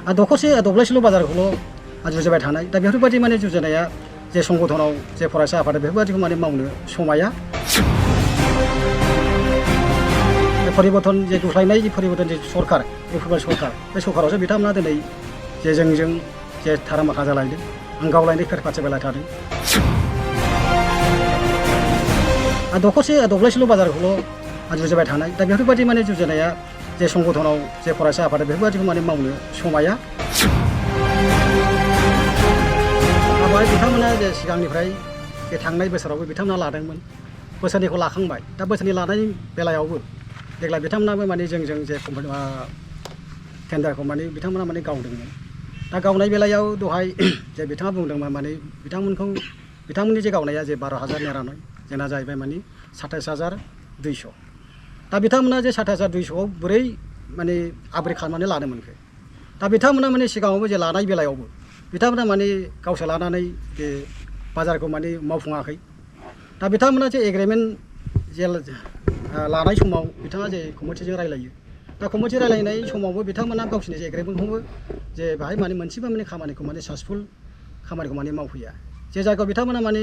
दखरसे दब्लायसेल' बाजारखौल' जुजिबाय थानाय दा बेफोरबायदि माने जुजिनाया जे संगठनाव जे फरायसा आफाद बेफोरबायदिखौ माने मावनो समाया परिबर्तन जे गुस्लायनाय जे परिबर्तन जे सरकार बेफोरबायदि सरकार बे सरकारावसो बिथांमोना दिनै जे जोंजों जे थारामाखा जालायदों आं गावलायनाय फेरफाथि बेला थादों दखरसे दब्लायसेल' बाजारखौल' जुजिबाय थानाय दा बेफोरबायदि माने जुजिनाया जे संगठनाव जे फरायसा आफाद बेफोरबायदिखौ माने मावनो समाया बिथांमोना जे सिगांनिफ्राय जे थांनाय बोसोरावबो बिथांमोना लादोंमोन बोसोरनैखौ लाखांबाय दा बोसोरनै लानायनि बेलायावबो देग्लाय बिथांमोनाबो माने जोंजों जे टेन्डारखौ माने बिथांमोना माने गावदोंमोन दा गावनाय बेलायाव दहाय जे बिथाङा बुंदोंमोन माने बिथांमोननि जे गावनाया जे 12,099 जोंना जाहैबाय माने 27,200 दा बिथांमोना जे 27,200आव बोरै माने आबोरै खालामनानै लानो मोनखो दा बिथांमोना माने सिगाङावबो जे लानाय बेलायावबो बिथांमोना माने गावसोर लानानै जे बाजारखौ माने मावफुङाखै दा बिथांमोना जे एग्रिमेन्ट जे लानाय समाव बिथाङा जे कमिटिजों रायलायो दा कमिटि रायलायनाय समावबो बिथांमोना गावसिनि जे एग्रिमेन्टखौबो जे बाहाय माने मोनसेबो माने खामानिखौ माने साक्सेसफुल खामानिखौ माने मावफैया जे जायगायाव बिथांमोना माने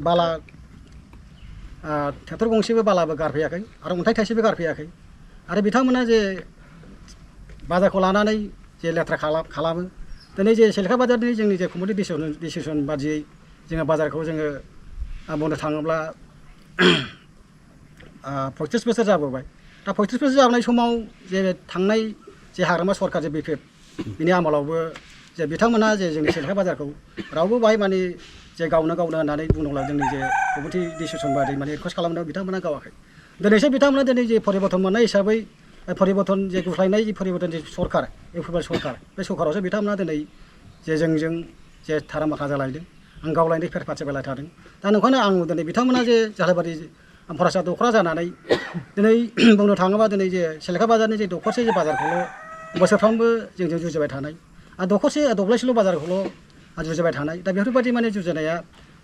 बाला ट्रेक्टर गंसेबो बालाबो गारफैयाखै आरो अन्थाइ थाइसेबो गारफैयाखै आरो बिथांमोना जे बाजारखौ लानानै जे लेथ्रा खालामो दिनै जे सेलेखा बाजारनि जोंनि जे कमिटि डिसिसन बादियै जोङो बाजारखौ जोङो बुंनो थाङोब्ला 35 बोसोर जाबोबाय दा 35 बोसोर जाबोनाय समाव जे थांनाय जे हाग्रामा सरकार जे बिपिएफ बिनि आमोलावबो जे बिथांमोना जे जोंनि सेलेखा बाजारखौ रावबो बाहाय माने जे गावनो होननानै बुंदोंब्ला जोंनि जे कमिटि डिसिसन बादि माने रिकुवेस्ट खालामनायाव बिथांमोना गावाखै दिनैसो बिथांमोना दिनै जे परिबर्तन मोननाय हिसाबै परिबर्तन जे गुस्लायनाय जे परिबर्तन जे सरकार बेफोरबायदि सरकार बे सरकारावसो बिथांमोना दिनै जे जोंजों जे थारामाखा जालायदों आं गावलायनाय फेरफाथि बेला थादों दा नंखायनो आं दिनै बिथांमोना जे जाहाबादि फरायसा दखरा जानानै दिनै बुंनो थाङोबा दिनै जे सेलेखा बाजारनि जे दखरसे जे बाजारखौल' बोसोरफ्रामबो जोंजों जुजिबाय थानाय दखरसे दब्लायसेल' बाजारखौल' जुजिबाय थानाय दा बेफोरबायदि माने जुजिनाया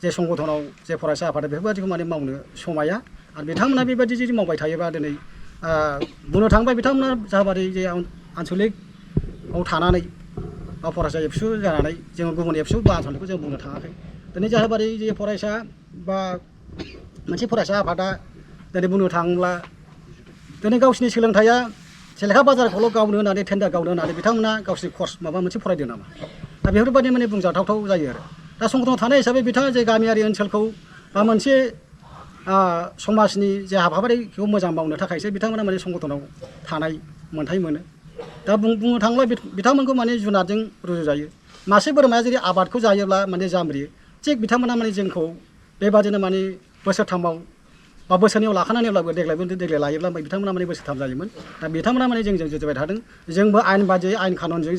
जे संगठनाव जे फरायसा आफाद बेफोरबायदिखौ माने मावनो समाया आरो बिथांमोना बेबायदि जुदि मावबाय थायोबा दिनै बुंनो थाङोबा बिथांमोना जाबादि जे आनसलिकआव थानानै बा फरायसा एबसु जानानै जोङो गुबुन एबसु बा आनसलिकखौ जों बुंनो थाङाखै दिनै जाबादि जे फरायसा बा मोनसे फरायसा आफादा दिनै बुंनो थाङोब्ला दिनै गावसिनि सोलोंथाइया सेलेखा बाजारखौल' गावनो होननानै टेन्डार गावनो होननानै बिथांमोना गावसिनि कर्स माबा मोनसे फरायदों नामा दा बेफोरबायदि माने बुंजाथावथाव जायो आरो दा संगठनाव थानाय हिसाबै बिथाङा जे गामियारि ओनसोलखौ बा मोनसे समाजनि जे हाबाफारिखौ मोजां मावनो थाखायसो बिथांमोना माने संगठनाव थानाय मोन्थाय मोनो दा बुंनो थाङोब्ला बिथांमोनखौ माने जुनारजों रुजुजायो मासे बोरमाया जुदि आबादखौ जायोब्ला माने जामब्रियो थिग बिथांमोना माने जोंखौ बेबादिनो माने बोसोरथामाव बा बोसोरनैयाव लाखानानैब्लाबो देग्लाय लायोब्ला बिथांमोना माने बोसोरथाम जायोमोन दा बिथांमोना माने जोंजों जुजिबाय थादों जोंबो आयेन बादियै आयेन कानुनजों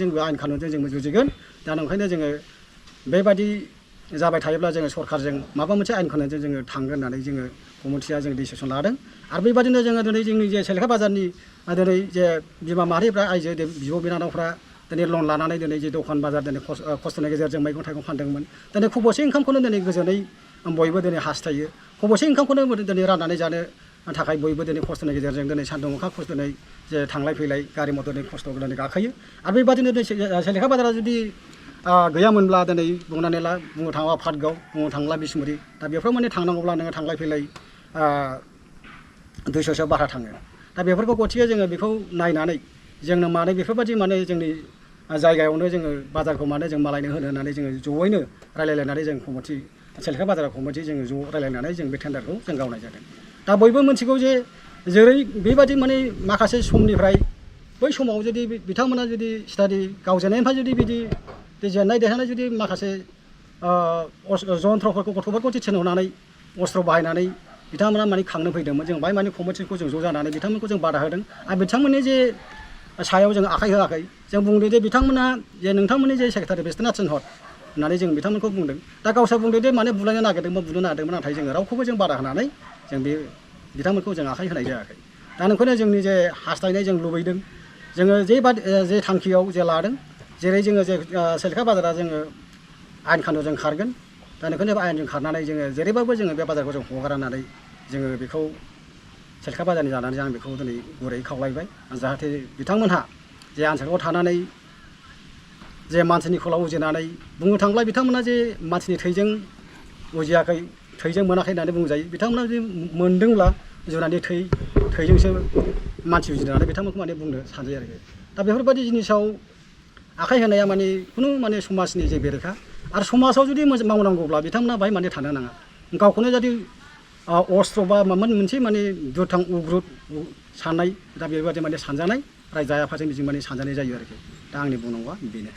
जोंबो जुजिगोन दा ओंखायनो जोङो बेबादि जाबाय थायोब्ला जोङो सरकारजों माबा मोनसे आयेन कानुनजों जोङो थांगोन होननानै जोङो कमिटिया जों डिसिसन लादों आरो बेबादिनो जोङो दिनै जोंनि जे सेलेखा बाजारनि दिनै जे बिमा माहारिफ्रा आइजो बिब' बिनानावफ्रा दिनै लन लानानै दिनै जे दखान बाजार दिनै खस्थ'नि गेजेरजों मैगं थाइगं फानदोंमोन दिनै खब'से ओंखामखौनो दिनै गोजोनै बयबो दिनै हास्थायो खब'से ओंखामखौनो दिनै राननानै जानो थाखाय बयबो दिनै खस्थ'नि गेजेरजों दिनै सान्दुं अखा खस्थ'नै जे थांलाय फैलाय गारि मथरनि खस्थ' दिनै गाखोयो आरो बेबादिनो सेलेखा बाजारा जुदि गैयामोनब्ला दिनै बुंनो थाङोब्ला पाटगाव बुंनो थाङोब्ला बिसमुरि दा बेफोराव माने थांनांगौब्ला नोङो थांलाय फैलाय 200सो भारा थाङो दा बेफोरखौ गथिखे जोङो बेखौ नायनानै जोंनो माने बेफोरबायदि माने जोंनि जायगायावनो जोङो बाजारखौ माने जों मालायनो होनो होननानै जोङो जयैनो रायलायलायनानै जों कमिटि सेलेखा बाजाराव कमिटि जोङो ज' रायलायनानै जों बे टेन्डारखौ जों गावनाय जादों दा बयबो मिथिगौ जे जेरै बेबायदि माने माखासे समनिफ्राय बै समाव जुदि बिथांमोना जुदि स्टाडि गावजेननायनिफ्राय जुदि बिदि जेननाय देरहानाय जुदि माखासे जन्थ्रफोरखौ गथ'फोरखौ थिनहरनानै अस्त्र बाहायनानै बिथांमोना माने खांनो फैदोंमोन जों बाहाय माने कमिटिखौ जों ज' जानानै बिथांमोनखौ जों बादा होदों आरो बिथांमोननि जे सायाव जों आखाइ होआखै जों बुंदों जे बिथांमोना जे नोंथांमोननि जे सेक्रेटारि बिस्थिना थिनहर होननानै जों बिथांमोनखौ बुंदों दा गावसोर बुंदों जे माने बुलायनो नागिरदोंमोन बुनो नागिरदोंमोन नाथाय जोङो रावखौबो जों बादा होनानै जों बे बिथांमोनखौ जों आखाइ होनाय जायाखै दा नोंखौनो जोंनि जे हास्थायनाय जों लुबैदों जोङो जे थांखियाव जे लादों जेरै जोङो जे सेलेखा बाजारा जोङो आयेन कानुनजों खारगोन दा नोंखौनो आयेनजों खारनानै जोङो जेरैबाबो जोङो बे बाजारखौ जों हगारनानै जोङो बेखौ सेलेखा बाजारनि जानानै आं बेखौ दिनै गुरै खावलायबाय जाहाथे बिथांमोनहा जे ओनसोलाव थानानै जे मानसिनि खलाव उजिनानै बुंनो थाङोब्ला बिथांमोना जे मानसिनि थैजों उजियाखै थैजों मोनाखै होननानै बुंजायो बिथांमोना जुदि मोनदोंब्ला जुनारनि थैजोंसो मानसि उजिनानै बिथांमोनखौ माने बुंनो सानजायो आरोखि दा बेफोरबायदि जिनिसाव आखाइ होनाया माने खुनु माने समाजनि जे बेरेखा आरो समाजाव जुदि मावनांगौब्ला बिथांमोना बाहाय माने थानो नाङा गावखौनो जुदि अस्त्र बा माबा मोनसे माने दुथां उग्र साननाय दा बेबायदि माने सानजानाय रायजो आफादजों बिजों माने सानजानाय जायो आरोखि दा आंनि बुंनांगौआ बेनो